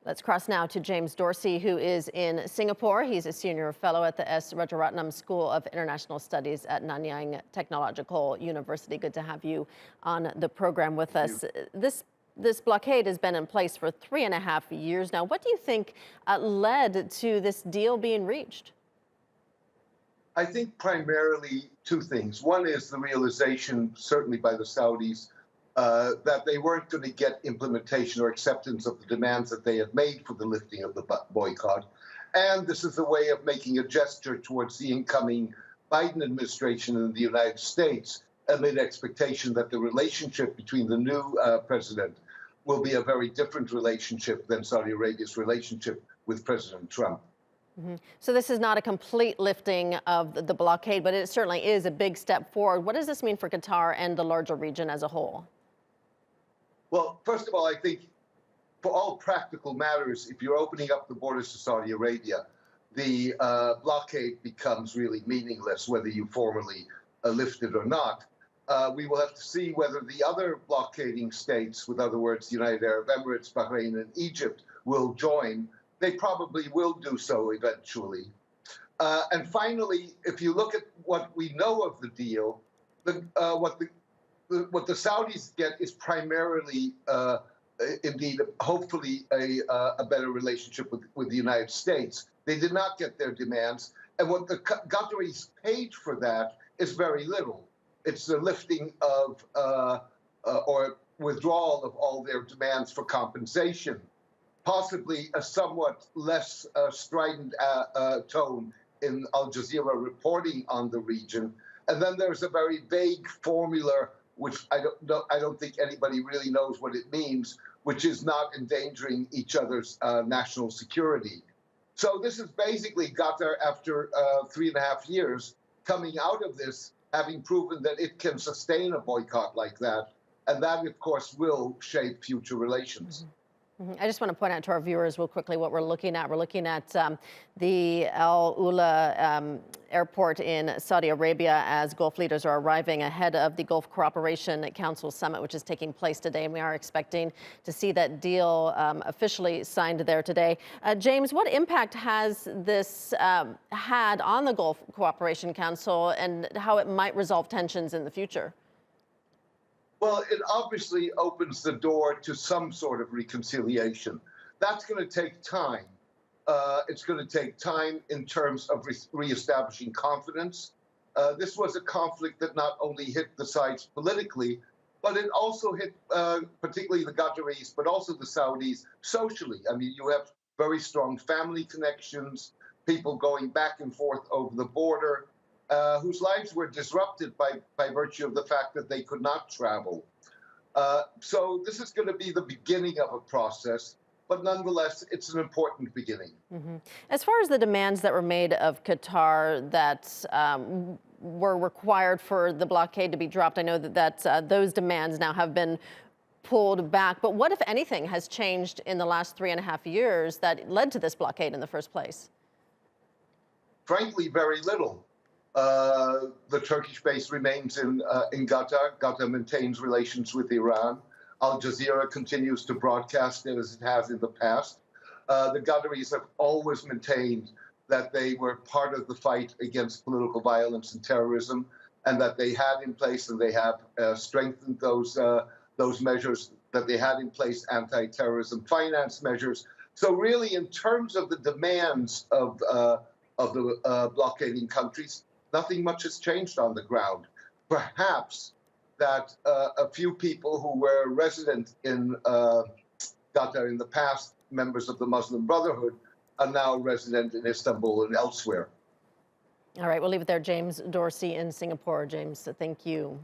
Let's cross now to James Dorsey, who is in Singapore. He's a senior fellow at the S. Rajaratnam School of International Studies at Nanyang Technological University. Good to have you on the program with us. This blockade has been in place for 3.5 years now. What do you think led to this deal being reached? I think primarily two things. One is the realization, certainly by the Saudis, that they weren't going to get implementation or acceptance of the demands that they had made for the lifting of the boycott. And this is a way of making a gesture towards the incoming Biden administration in the United States amid expectation that the relationship between the new president will be a very different relationship than Saudi Arabia's relationship with President Trump. So this is not a complete lifting of the blockade, but it certainly is a big step forward. What does this mean for Qatar and the larger region as a whole? Well, first of all, I think for all practical matters, if you're opening up the borders to Saudi Arabia, the blockade becomes really meaningless, whether you formally lift it or not. We will have to see whether the other blockading states, with other words, the United Arab Emirates, Bahrain, and Egypt, will join. They probably will do so eventually. And finally, if you look at what we know of the deal, what the Saudis get is primarily, indeed, hopefully a better relationship with the United States. They did not get their demands. And what the Qataris paid for that is very little. It's the lifting of or withdrawal of all their demands for compensation, possibly a somewhat less strident tone in Al Jazeera reporting on the region. And then there's a very vague formula, which I don't think anybody really knows what it means, which is not endangering each other's national security. So this is basically Qatar, after 3.5 years, coming out of this, having proven that it can sustain a boycott like that. And that, of course, will shape future relations. I just want to point out to our viewers real quickly what we're looking at. We're looking at the Al Ula airport in Saudi Arabia as Gulf leaders are arriving ahead of the Gulf Cooperation Council summit, which is taking place today. And we are expecting to see that deal officially signed there today. James, what impact has this had on the Gulf Cooperation Council and how it might resolve tensions in the future? Well, it obviously opens the door to some sort of reconciliation. That's going to take time. It's going to take time in terms of reestablishing confidence. This was a conflict that not only hit the sides politically, but it also hit particularly the Qataris, but also the Saudis socially. I mean, you have very strong family connections, people going back and forth over the border, whose lives were disrupted by virtue of the fact that they could not travel. So this is going to be the beginning of a process, but nonetheless, it's an important beginning. As far as the demands that were made of Qatar that were required for the blockade to be dropped, I know that those demands now have been pulled back. But what, if anything, has changed in the last 3.5 years that led to this blockade in the first place? Frankly, very little. The Turkish base remains in Qatar. Qatar maintains relations with Iran. Al Jazeera continues to broadcast it as it has in the past. The Qataris have always maintained that they were part of the fight against political violence and terrorism, and that they had in place, and they have strengthened those measures that they had in place, anti-terrorism finance measures. So really, in terms of the demands of the blockading countries, nothing much has changed on the ground. Perhaps that a few people who were resident in Qatar in the past, members of the Muslim Brotherhood, are now resident in Istanbul and elsewhere. All right, we'll leave it there. James Dorsey in Singapore. James, thank you.